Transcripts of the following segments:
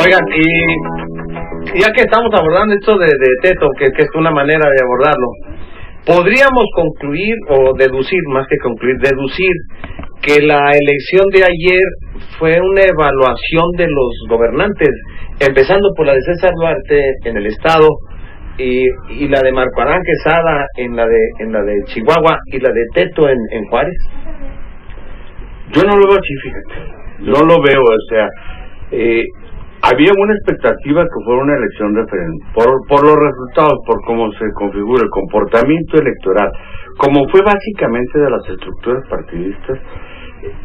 Oigan, y ya que estamos abordando esto de Teto, que es una manera de abordarlo, podríamos concluir, o deducir, más que concluir, deducir que la elección de ayer fue una evaluación de los gobernantes, empezando por la de César Duarte en el estado, y la de Marco Adán Quesada en la de Chihuahua, y la de Teto en Juárez. Yo no lo veo así, fíjate, no lo veo, o sea, había una expectativa que fuera una elección referente, por los resultados, por cómo se configura el comportamiento electoral, como fue básicamente de las estructuras partidistas,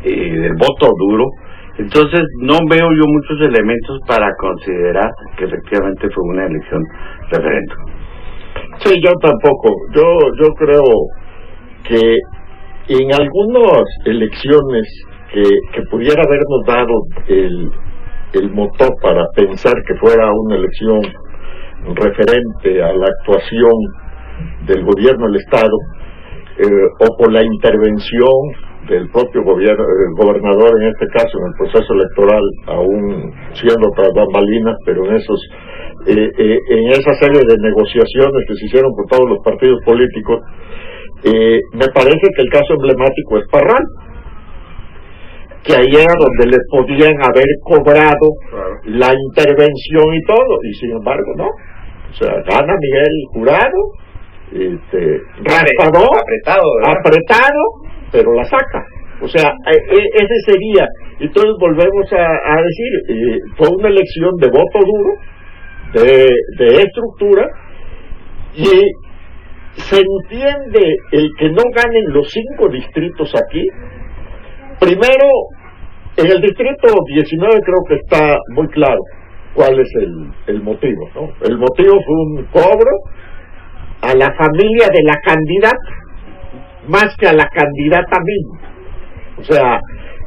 del voto duro. Entonces no veo yo muchos elementos para considerar que efectivamente fue una elección referente. Sí, yo tampoco. Yo creo que en algunas elecciones que pudiera habernos dado el motor para pensar que fuera una elección referente a la actuación del gobierno del Estado, o por la intervención del propio gobernador, en este caso en el proceso electoral, aún siendo tras bambalinas, pero en esa serie de negociaciones que se hicieron por todos los partidos políticos, me parece que el caso emblemático es Parral, que ahí era donde les podían haber cobrado la intervención y todo, y sin embargo no. O sea, gana Miguel Jurado, raspador, apretado, pero la saca. O sea, ese sería. Entonces volvemos a decir, fue una elección de voto duro, de estructura, y se entiende el que no ganen los 5 distritos aquí. Primero, en el distrito 19 creo que está muy claro cuál es el motivo, ¿no? El motivo fue un cobro a la familia de la candidata, más que a la candidata misma. O sea,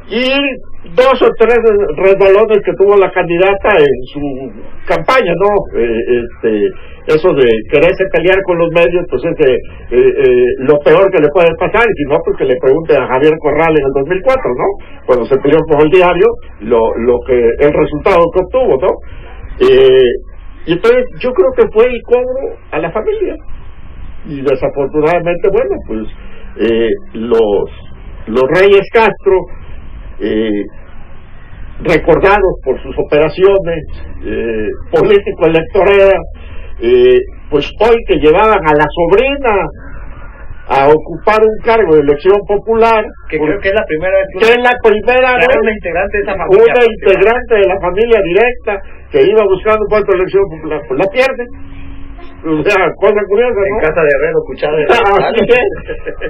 y 2 o 3 resbalones que tuvo la candidata en su campaña, ¿no? Eso de quererse pelear con los medios, pues es lo peor que le puede pasar, y si no, pues que le pregunte a Javier Corral en el 2004, ¿no? Cuando se peleó con el diario, el resultado que obtuvo, ¿no? Y entonces yo creo que fue el cobro a la familia, y desafortunadamente, bueno, pues los Reyes Castro, recordados por sus operaciones político-electoreras, pues hoy que llevaban a la sobrina a ocupar un cargo de elección popular, que creo que es la primera vez una integrante de esa familia, una integrante de la familia directa que iba buscando un puesto de elección popular, pues la pierde. O sea, cosa curiosa, ¿no? En casa de Herrero, cuchara de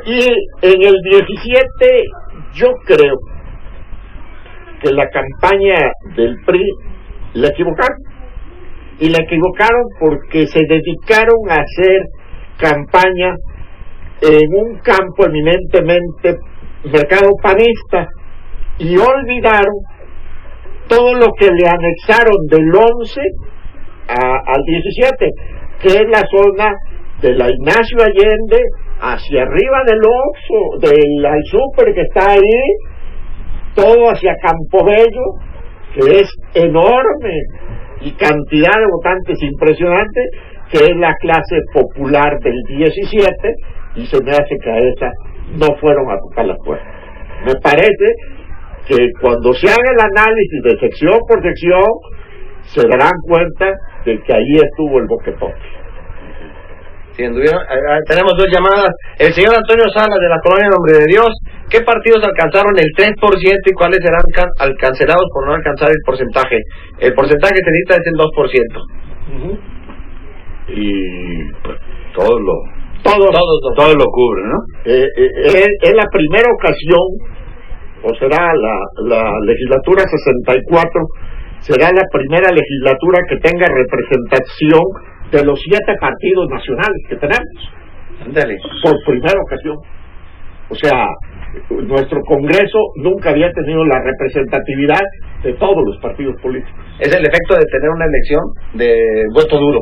Y en el 17 yo creo que la campaña del PRI la equivocaron, y la equivocaron porque se dedicaron a hacer campaña en un campo eminentemente mercado panista, y olvidaron todo lo que le anexaron del 11 al 17, que es la zona de la Ignacio Allende hacia arriba del Oxxo, del súper que está ahí, todo hacia Campobello, que es enorme, y cantidad de votantes impresionante, que es la clase popular del 17, y se me hace que a esa no fueron a tocar la puerta. Me parece que cuando se haga el análisis de sección por sección, se darán cuenta de que ahí estuvo el boquetón. Tenemos 2 llamadas. El señor Antonio Salas, de la colonia Nombre de Dios: ¿qué partidos alcanzaron el 3% y cuáles serán cancelados por no alcanzar el porcentaje? El porcentaje que se necesita es el 2%. Y pues todo lo cubre, ¿no? Es la primera ocasión, o será la legislatura 64, será la primera legislatura que tenga representación de los 7 partidos nacionales que tenemos. Ándale. Por primera ocasión. O sea, nuestro Congreso nunca había tenido la representatividad de todos los partidos políticos. Es el efecto de tener una elección de voto duro.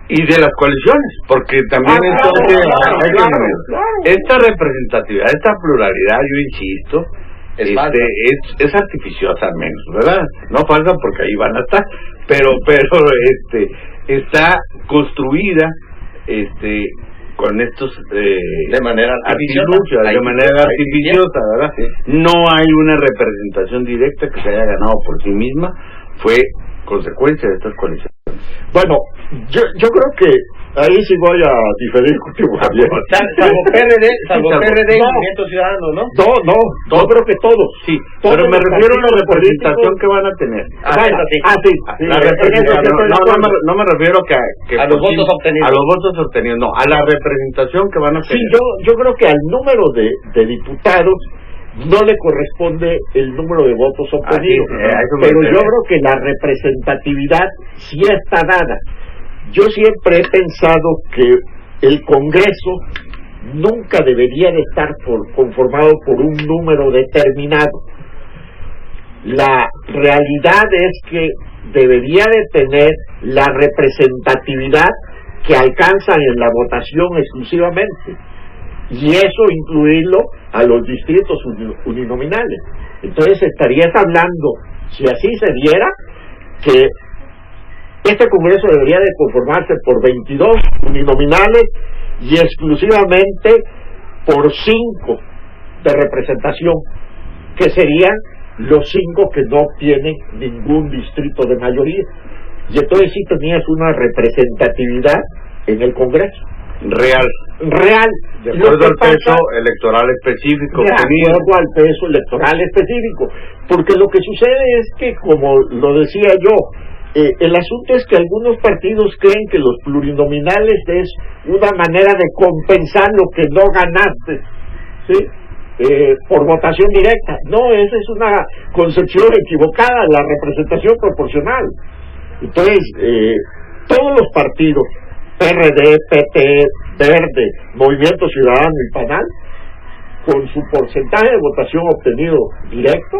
Y de las coaliciones, porque también entonces claro. esta representatividad, esta pluralidad, yo insisto, es artificiosa al menos, ¿verdad? No falsa porque ahí van a estar, pero está construida con estos de manera artificiosa, ¿verdad? Sí. No hay una representación directa que se haya ganado por sí misma, fue consecuencia de estas coaliciones. Bueno, yo creo que ahí sí voy a diferir contigo, Javier. Salvo PRD y Movimiento Ciudadano, ¿no? No, creo que todos. Sí, pero me refiero a la representación que van a tener. Sí. La representación, no me refiero que a los votos obtenidos. A los votos obtenidos, no, a la representación que van a tener. Sí, yo creo que al número de diputados no le corresponde el número de votos obtenidos, pero yo creo que la representatividad sí está dada. Yo siempre he pensado que el Congreso nunca debería de estar conformado por un número determinado. La realidad es que debería de tener la representatividad que alcanzan en la votación exclusivamente, y eso incluirlo a los distritos uninominales. Entonces estarías hablando, si así se diera, que este Congreso debería de conformarse por 22 uninominales y exclusivamente por 5 de representación, que serían los 5 que no obtienen ningún distrito de mayoría. Y entonces sí tenías una representatividad en el Congreso. Real. De acuerdo al peso electoral específico. De acuerdo al peso electoral específico. Porque lo que sucede es que, como lo decía yo, el asunto es que algunos partidos creen que los plurinominales es una manera de compensar lo que no ganaste, ¿sí? Por votación directa. No, esa es una concepción equivocada, la representación proporcional. Entonces, todos los partidos, PRD, PT, Verde, Movimiento Ciudadano y PANAL, con su porcentaje de votación obtenido directo,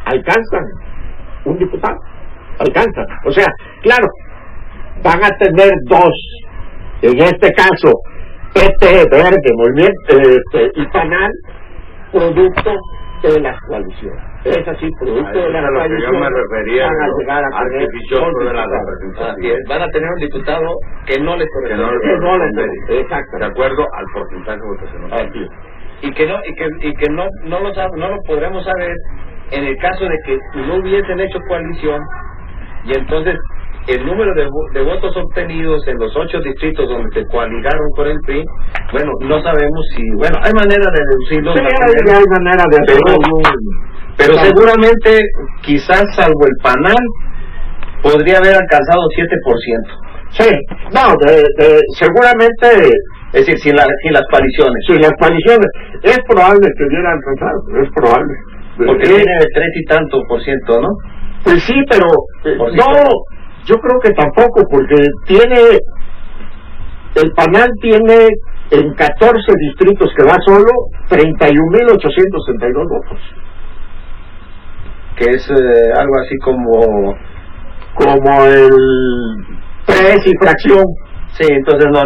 alcanzan un diputado. O sea, claro, van a tener 2, en este caso, PT, Verde, Movimiento y PANAL, producto de las coaliciones. Es así, producto de las coaliciones. Yo me refería van a llegar a artificioso de la representación. Van a tener un diputado que no les corresponde. Exacto. De acuerdo al porcentaje de votación. Así. Y que no lo podremos saber en el caso de que no hubiesen hecho coalición, y entonces el número de votos obtenidos en los 8 distritos donde se coaligaron con el PRI, bueno, no sabemos si, hay manera de deducirlo. Sí, hay manera de hacerlo. Pero seguramente, quizás salvo el PANAL, podría haber alcanzado 7%. Sí, seguramente, es decir, sin las coaliciones. Sin las coaliciones, es probable que hubiera alcanzado, es probable. Porque tiene el 3 y tanto por ciento, ¿no? Pues sí, pero yo creo que tampoco, porque el PANAL tiene en 14 distritos que va solo 31.862 votos. Que es algo así como el 3 y fracción. Sí, entonces no.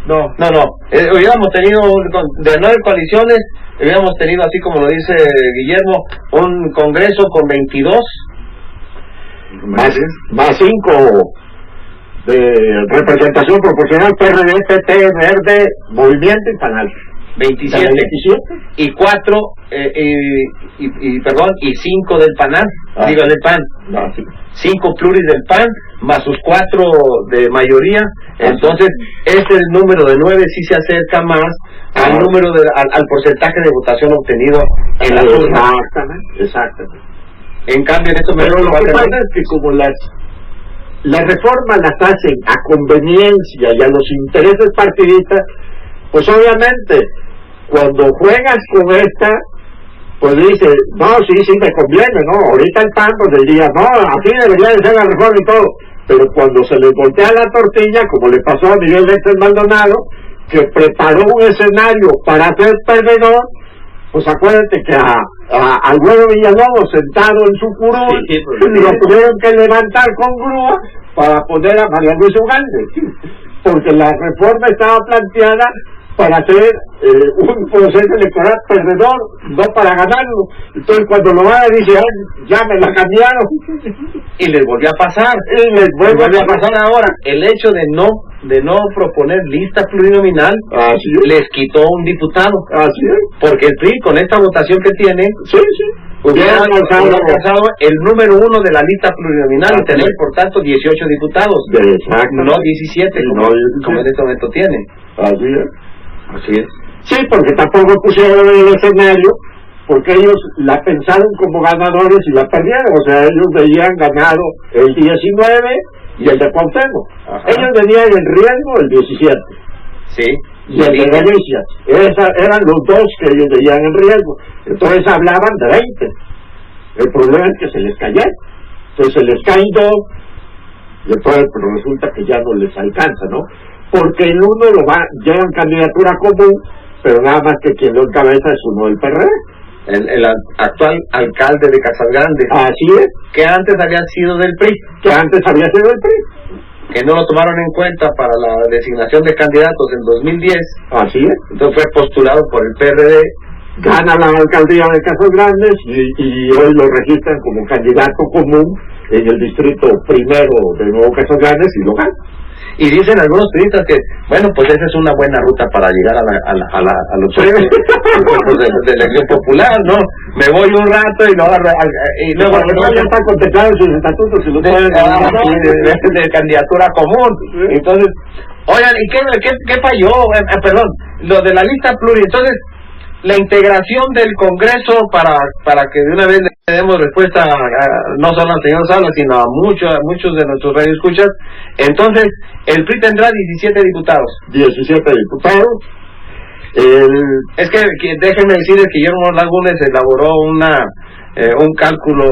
Hubiéramos tenido, de 9 coaliciones, hubiéramos tenido, así como lo dice Guillermo, un congreso con 22 más 5 de representación proporcional, PRD, PT, Verde, Movimiento y PANAL. 27 y 4 y 5 del PANAL, del PAN. 5 pluris del PAN más sus 4 de mayoría. Entonces el número de 9 sí se acerca más al número al porcentaje de votación obtenido en la urna. Exactamente. En cambio, pero lo que pasa es que como las reformas las hacen a conveniencia y a los intereses partidistas, pues obviamente cuando juegas con esta, pues dice, no, sí me conviene, ¿no? Ahorita el PAN pues diría, no, así debería de ser la reforma y todo, pero cuando se le voltea la tortilla, como le pasó a Miguel Héctor Maldonado, que preparó un escenario para ser perdedor, pues acuérdate que al Güero Villalobos sentado en su curul, lo tuvieron que levantar con grúa para poner a María Luisa Ugalde, porque la reforma estaba planteada para hacer un proceso electoral perdedor, no para ganarlo. Entonces cuando lo van a decir, ya me la cambiaron. Y les volvió a pasar. Y les vuelve a pasar ahora. El hecho de no proponer lista plurinominal les quitó un diputado. Así es. Porque el PRI, con esta votación que tiene, hubiera alcanzado el número 1 de la lista plurinominal y tener, por tanto, 18 diputados. No 17, como en este momento tiene. Así es. Sí, porque tampoco pusieron en el escenario, porque ellos la pensaron como ganadores y la perdieron. O sea, ellos veían ganado el 19 y el de Cuauhtémoc. Ellos venían en riesgo el 17. Sí. Y el de Delicias. Eran los dos que ellos veían en riesgo. Entonces hablaban de 20. El problema es que se les cayeron. Entonces se les caen 2, y entonces pero resulta que ya no les alcanza, ¿no? Porque el uno lleva en candidatura común, pero nada más que quien lo encabeza es uno del PRD. El actual alcalde de Casasgrande. Así es. Que antes había sido del PRI. Que no lo tomaron en cuenta para la designación de candidatos en 2010. Así es. Entonces fue postulado por el PRD. Gana la alcaldía de Casasgrandes y hoy lo registran como candidato común en el distrito primero de Nuevo Casasgrandes y lo gana. Y dicen algunos turistas que, bueno, pues esa es una buena ruta para llegar a los puestos de elección popular, ¿no? Me voy un rato y luego ya está contemplado en sus estatutos y lo pueden de candidatura común. Entonces, oigan, ¿y qué falló? Perdón, lo de la lista pluri. Entonces, la integración del Congreso para que de una vez le demos respuesta no solo al señor Salas, sino a muchos de nuestros radioescuchas. Entonces, el PRI tendrá 17 diputados. 17 diputados. Es que déjenme decirles que Guillermo Lagunes elaboró un cálculo,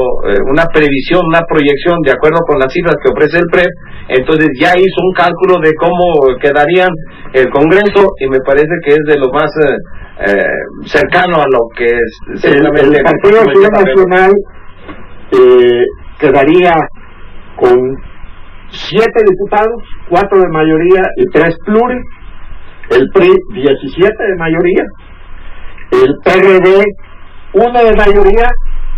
una previsión, una proyección de acuerdo con las cifras que ofrece el PREP. Entonces ya hizo un cálculo de cómo quedarían el Congreso y me parece que es de lo más cercano a lo que es seguramente el Partido Acción Nacional quedaría con 7 diputados, 4 de mayoría y 3 pluri. El PRI 17 de mayoría, el PRD 1 de mayoría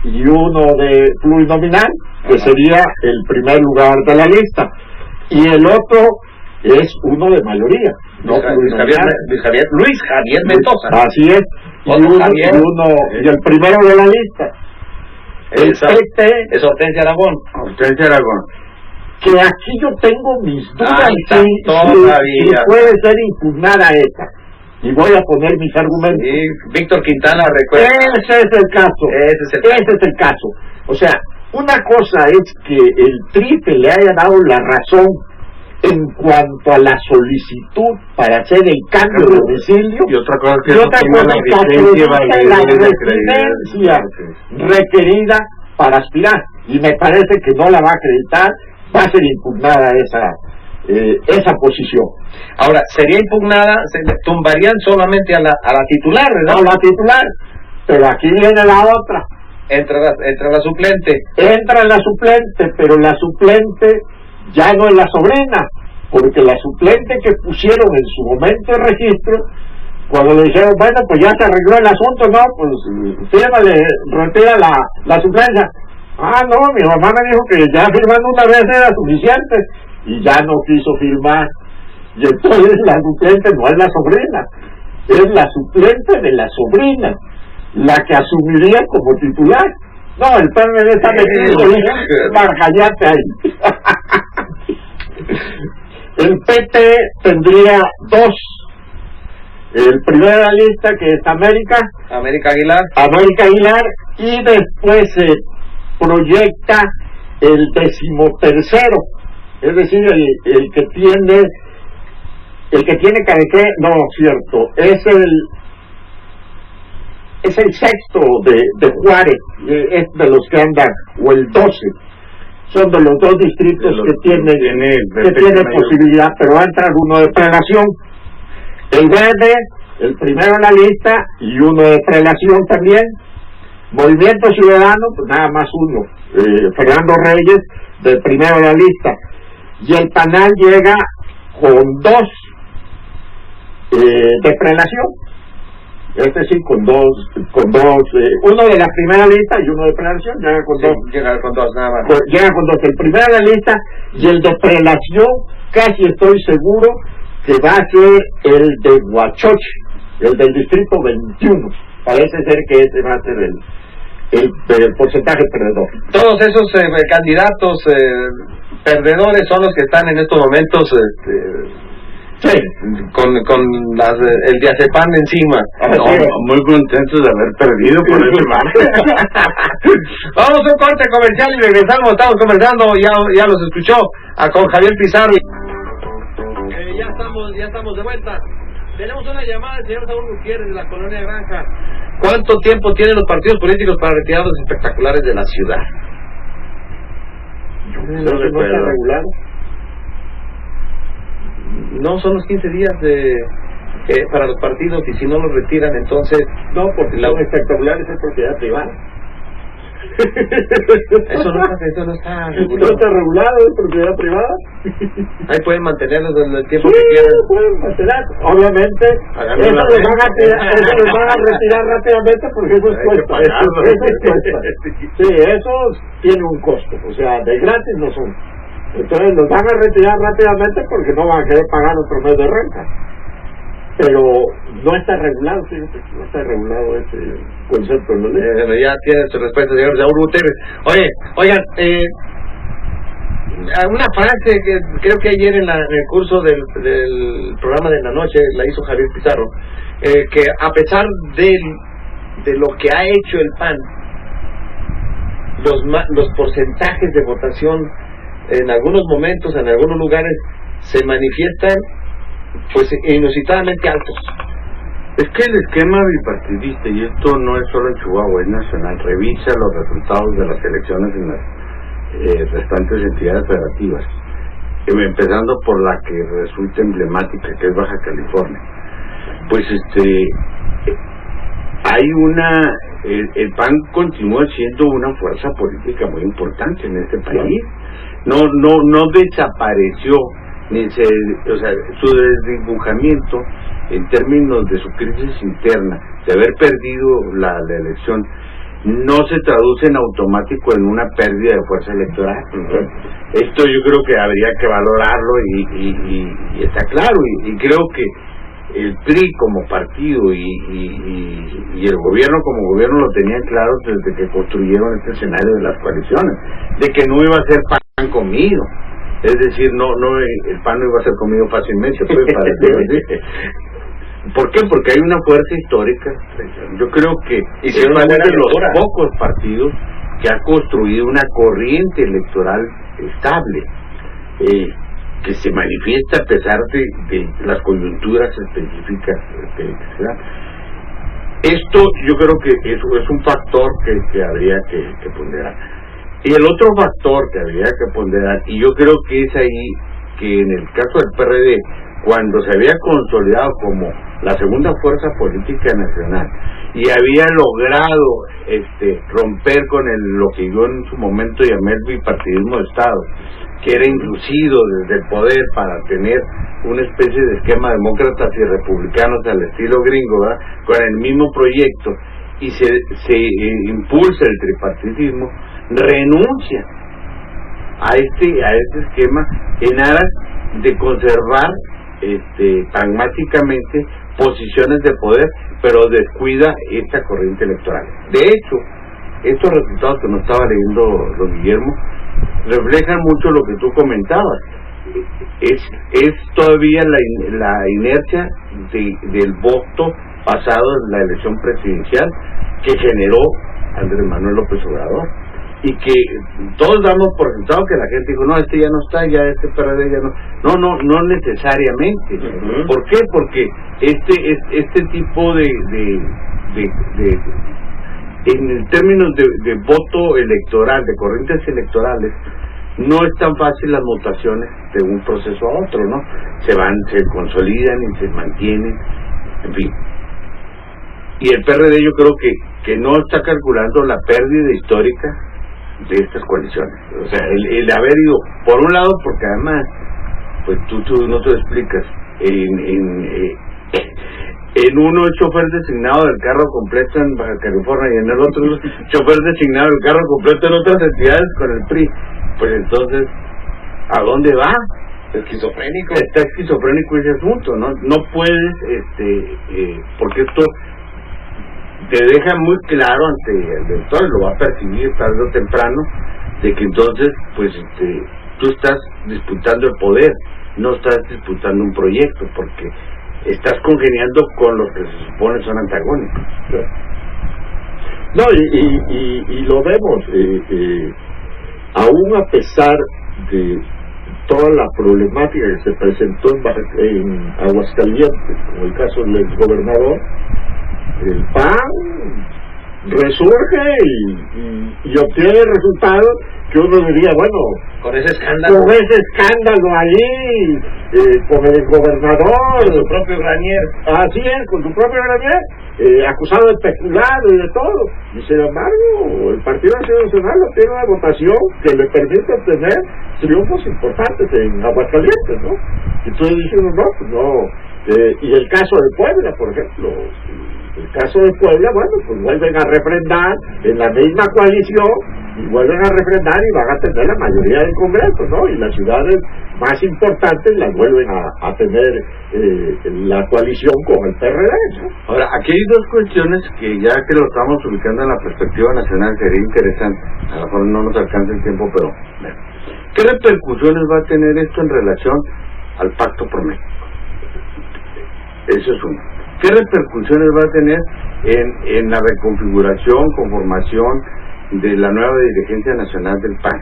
y 1 de plurinominal, que sería el primer lugar de la lista, y el otro es 1 de mayoría, no Luis Javier Mendoza. Así es, y el primero de la lista, el PT es Hortensia Aragón. Que aquí yo tengo mis dudas si puede ser impugnada esa. Y voy a poner mis argumentos. Sí, Víctor Quintana recuerda. Ese es el caso. O sea, una cosa es que el TRIPE le haya dado la razón en cuanto a la solicitud para hacer el cambio de domicilio. Y otra cosa es que la residencia requerida para aspirar. Y me parece que no la va a acreditar. Va a ser impugnada esa posición. Ahora, sería impugnada, se tumbarían solamente a la titular, ¿verdad? No, la titular, pero aquí viene la otra. Entra la suplente. Entra la suplente, pero la suplente ya no es la sobrina, porque la suplente que pusieron en su momento de registro, cuando le dijeron, bueno, pues ya se arregló el asunto, no, pues fírmale, retira la suplencia. No, mi mamá me dijo que ya firmando una vez era suficiente y ya no quiso firmar. Y entonces la suplente no es la sobrina, es la suplente de la sobrina, la que asumiría como titular. No, el PRD está metido marcallate ahí. El PT tendría 2. El primero de la lista, que es América Aguilar, y después se proyecta el 13º, es decir, el que tiene Carequé, no, cierto, es el 6º de Juárez, es de los que andan, o el 12, son de los 2 distritos que tiene posibilidad, pero va a entrar uno de prelación. El Verde, el primero en la lista, y uno de prelación también. Movimiento Ciudadano, pues nada más uno, Fernando Reyes, del primero de la lista. Y el PANAL llega con 2, de prelación. Este sí, con dos, uno de la primera lista y uno de prelación, llega con dos. Llega con dos, nada más. Llega con dos, el primero de la lista y el de prelación, casi estoy seguro que va a ser el de Huachoche, el del distrito 21. Parece ser que ese va a ser el porcentaje perdedor. Todos esos candidatos perdedores son los que están en estos momentos sí, con el diazepam encima. No, muy contentos de haber perdido por ese margen. Vamos a un corte comercial y regresamos. Estamos conversando, ya los escuchó, con Javier Pizarro. Ya estamos de vuelta. Tenemos una llamada del señor Saúl Gutiérrez de la Colonia Granja. ¿Cuánto tiempo tienen los partidos políticos para retirar los espectaculares de la ciudad? No está regulado. No, son los 15 días para los partidos, y si no los retiran, entonces... No, porque los espectaculares es propiedad privada. Eso no está regulado. No está regulado, es propiedad privada. Ahí pueden mantenerlos el tiempo sí, que quieran. Pueden mantener. Obviamente, eso los van a retirar rápidamente porque eso es cuesta. Sí, esos tienen un costo. O sea, de gratis no son. Entonces los van a retirar rápidamente porque no van a querer pagar otro mes de renta. Pero no está regulado, fíjate, no está regulado ese concepto, ¿no? Ya tiene su respuesta, señor Saúl Gutiérrez. Oigan, una frase que creo que ayer en el curso del programa de la noche la hizo Javier Pizarro, que a pesar de lo que ha hecho el PAN, los porcentajes de votación en algunos momentos, en algunos lugares, se manifiestan pues inusitadamente altos. Es que el esquema bipartidista, y esto no es solo en Chihuahua, es nacional, revisa los resultados de las elecciones en las restantes entidades federativas, empezando por la que resulta emblemática, que es Baja California. Pues hay el PAN continúa siendo una fuerza política muy importante en este país. No desapareció, o sea, su desdibujamiento en términos de su crisis interna, de haber perdido la elección, no se traduce en automático en una pérdida de fuerza electoral. Esto yo creo que habría que valorarlo y está claro, y creo que el PRI como partido y el gobierno como gobierno lo tenían claro desde que construyeron este escenario de las coaliciones, de que no iba a ser pan comido. Es decir, el pan no iba a ser comido fácilmente, pues, para decir. ¿Por qué? Porque hay una fuerza histórica. Yo creo que es uno de los pocos partidos que ha construido una corriente electoral estable, que se manifiesta a pesar de las coyunturas específicas que se dan. Esto yo creo que es un factor que habría que ponderar. Y el otro factor que habría que ponderar, y yo creo que es ahí que en el caso del PRD, cuando se había consolidado como la segunda fuerza política nacional y había logrado romper con lo que yo en su momento llamé el bipartidismo de Estado, que era inducido desde el poder para tener una especie de esquema demócratas y republicanos al estilo gringo, ¿verdad?, con el mismo proyecto, y se impulsa el tripartitismo, renuncia a este esquema en aras de conservar pragmáticamente posiciones de poder, pero descuida esta corriente electoral. De hecho, estos resultados que nos estaba leyendo don Guillermo reflejan mucho lo que tú comentabas. Es todavía la inercia del voto pasado en la elección presidencial que generó Andrés Manuel López Obrador, y que todos damos por sentado que la gente dijo, no, ya no está, ya PRD ya no. No necesariamente. ¿Por qué? Porque este tipo en términos de voto electoral, de corrientes electorales, no es tan fácil las mutaciones de un proceso a otro, ¿no? Se consolidan y se mantienen, en fin. Y el PRD yo creo que no está calculando la pérdida histórica de estas coaliciones. O sea, el haber ido, por un lado, porque además, pues tú no te explicas, en uno es chofer designado del carro completo en Baja California y en el otro chofer designado del carro completo en otras entidades con el PRI. Pues entonces, ¿a dónde va? Esquizofrénico. Está esquizofrénico ese asunto, ¿no? No puedes, porque esto te deja muy claro ante el lector, lo va a percibir tarde o temprano, de que entonces, pues, tú estás disputando el poder, no estás disputando un proyecto, porque estás congeniando con los que se supone son antagónicos. No, y lo vemos, aún a pesar de toda la problemática que se presentó en Aguascalientes, como el caso del exgobernador, el PAN resurge y obtiene resultados que uno diría, bueno, con ese escándalo ahí, con el gobernador, con su propio Granier, así es, con su propio Granier, acusado de peculado y de todo, y sin embargo el Partido Nacional obtiene una votación que le permite obtener triunfos importantes en Aguascalientes, ¿no? Y entonces dice uno, no, pues no, y el caso de Puebla, por ejemplo, el caso de Puebla, bueno, pues vuelven a refrendar en la misma coalición, y vuelven a refrendar y van a tener la mayoría del Congreso, ¿no? Y las ciudades más importantes las vuelven a tener la coalición con el PRD, ¿no? Ahora, aquí hay dos cuestiones que ya que lo estamos ubicando en la perspectiva nacional sería interesante. A lo mejor no nos alcanza el tiempo, pero ¿qué repercusiones va a tener esto en relación al Pacto por México? Eso es uno. ¿Qué repercusiones va a tener en la reconfiguración, conformación de la nueva dirigencia nacional del PAN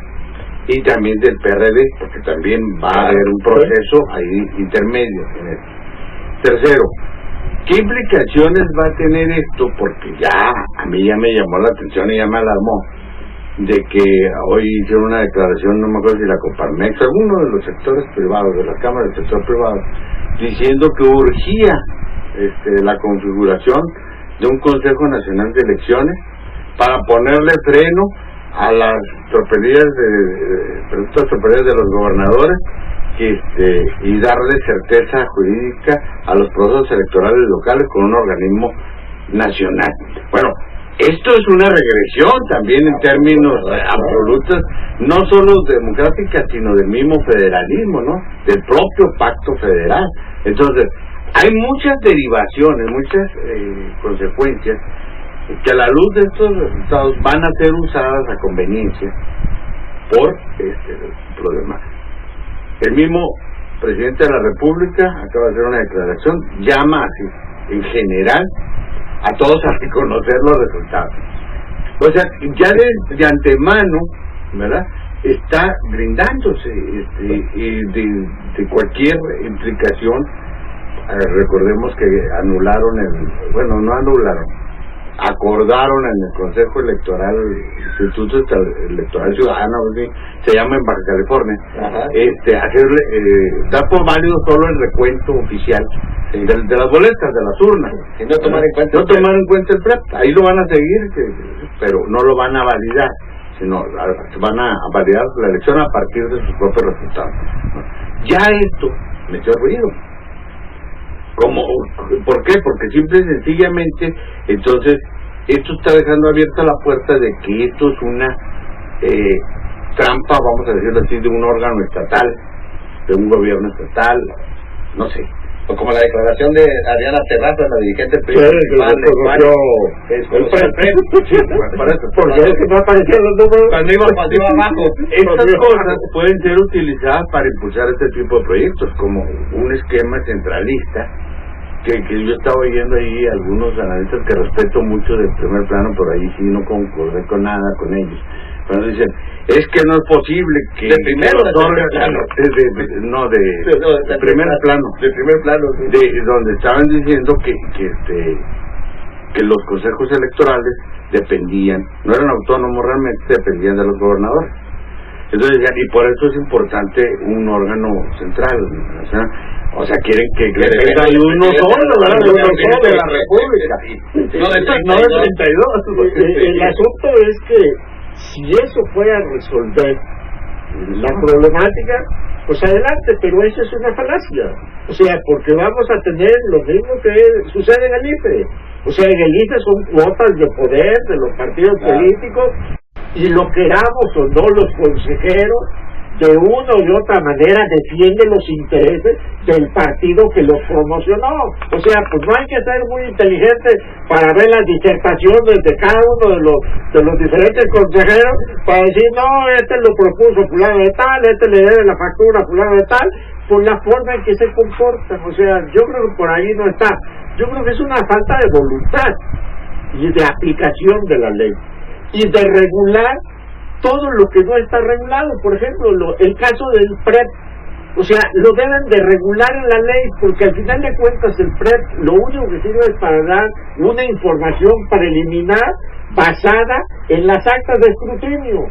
y también del PRD, porque también va a haber un proceso ahí intermedio en eso? Tercero, ¿qué implicaciones va a tener esto? Porque ya a mí ya me llamó la atención y ya me alarmó de que hoy hicieron una declaración, no me acuerdo si la Coparmex, alguno de los sectores privados, de las cámaras del sector privado, diciendo que urgía la configuración de un Consejo Nacional de Elecciones para ponerle freno a las tropelías de los gobernadores y darle certeza jurídica a los procesos electorales locales con un organismo nacional. Bueno, esto es una regresión también en términos absolutos, no solo democrática, sino del mismo federalismo, ¿no? Del propio pacto federal. Entonces, hay muchas derivaciones, muchas consecuencias que a la luz de estos resultados van a ser usadas a conveniencia por problemas. El mismo presidente de la República acaba de hacer una declaración, llama así, en general, a todos a reconocer los resultados. O sea, ya de antemano, ¿verdad?, está brindándose de cualquier implicación. Recordemos que acordaron en el Consejo Electoral, Instituto Electoral Ciudadano, se llama en Baja California, dar por válido solo el recuento oficial de las boletas, de las urnas, y no tomar en cuenta el PREP. Ahí lo van a seguir, pero no lo van a validar, sino van a validar la elección a partir de sus propios resultados. Ya esto me echó ruido. ¿Por qué? Porque simple y sencillamente, entonces, esto está dejando abierta la puerta de que esto es una trampa, vamos a decirlo así, de un órgano estatal, de un gobierno estatal, no sé. O como la declaración de Adriana Terraza, la dirigente principal porque es que no aparecían los números cuando iba abajo. Estas cosas pueden ser utilizadas para impulsar este tipo de proyectos, como un esquema centralista que yo estaba oyendo ahí algunos analistas que respeto mucho del Primer Plano, por ahí sí no concordé con nada con ellos. Cuando dicen, es que no es posible que de primer plano, donde estaban diciendo que los consejos electorales no eran autónomos realmente, dependían de los gobernadores. Entonces, y por eso es importante un órgano central, o sea, quieren que dependa de uno solo, ¿verdad? De la República, no de 32. El asunto es que si eso fuera a resolver la problemática, pues adelante, pero eso es una falacia. O sea, porque vamos a tener lo mismo que sucede en el IFE. O sea, en el IFE son cuotas de poder de los partidos políticos, y lo queramos o no los consejeros, de una u otra manera defienden los intereses del partido que los promocionó. O sea, pues no hay que ser muy inteligente para ver las disertaciones de cada uno de los diferentes consejeros para decir, no, este lo propuso fulano de tal, este le debe la factura a fulano de tal, por la forma en que se comportan. O sea, yo creo que por ahí no está. Yo creo que es una falta de voluntad y de aplicación de la ley y de regular todo lo que no está regulado. Por ejemplo, el caso del PREP, o sea, lo deben de regular en la ley, porque al final de cuentas el PREP lo único que sirve es para dar una información preliminar basada en las actas de escrutinio.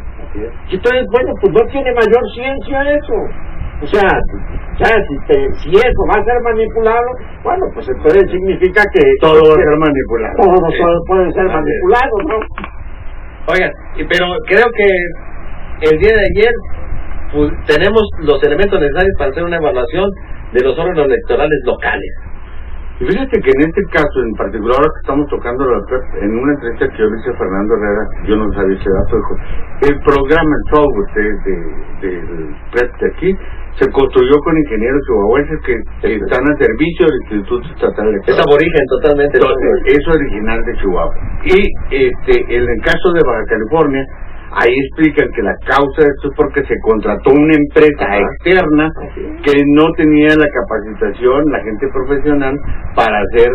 Y entonces, bueno, pues no tiene mayor ciencia eso. O sea, si eso va a ser manipulado, bueno, pues entonces significa que todo va a ser manipulado. Todo puede ser manipulado, ¿no? Oigan, pero creo que el día de ayer pues, tenemos los elementos necesarios para hacer una evaluación de los órganos electorales locales. Y fíjate que en este caso, en particular, ahora que estamos tocando la PREP, en una entrevista que yo le hice a Fernando Herrera, yo no sabía ese dato, dijo, el programa, el software del PREP de aquí, se construyó con ingenieros chihuahuenses que están al servicio del Instituto Estatal Electoral. Es aborigen totalmente. Es original de Chihuahua. Y en el caso de Baja California, ahí explican que la causa de esto es porque se contrató una empresa externa que no tenía la capacitación, la gente profesional para hacer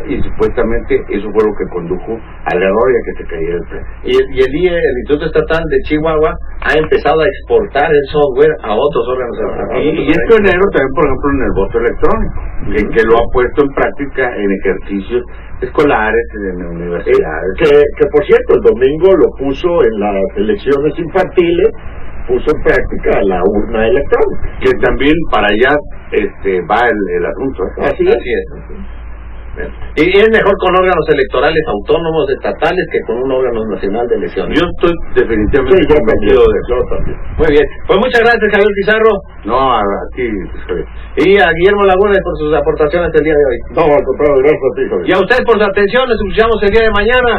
y supuestamente eso fue lo que condujo al error y a que se cayera el precio. Y el IE, el Instituto Estatal de Chihuahua, ha empezado a exportar el software a otros órganos electorales. Y es pionero también, por ejemplo, en el voto electrónico, que lo ha puesto en práctica en ejercicios escolares, en universidades. Que por cierto, el domingo lo puso en las elecciones infantiles, puso en práctica la urna electrónica. Que también para allá va el asunto. Así es. Y es mejor con órganos electorales autónomos, estatales, que con un órgano nacional de elecciones. Yo estoy definitivamente convencido de eso. Muy bien. Pues muchas gracias, Javier Pizarro. No, a ti, Javier. Y a Guillermo Laguna por sus aportaciones el día de hoy. No, al contrario, gracias a ti, Javier. Y a ustedes por su atención. Les escuchamos el día de mañana.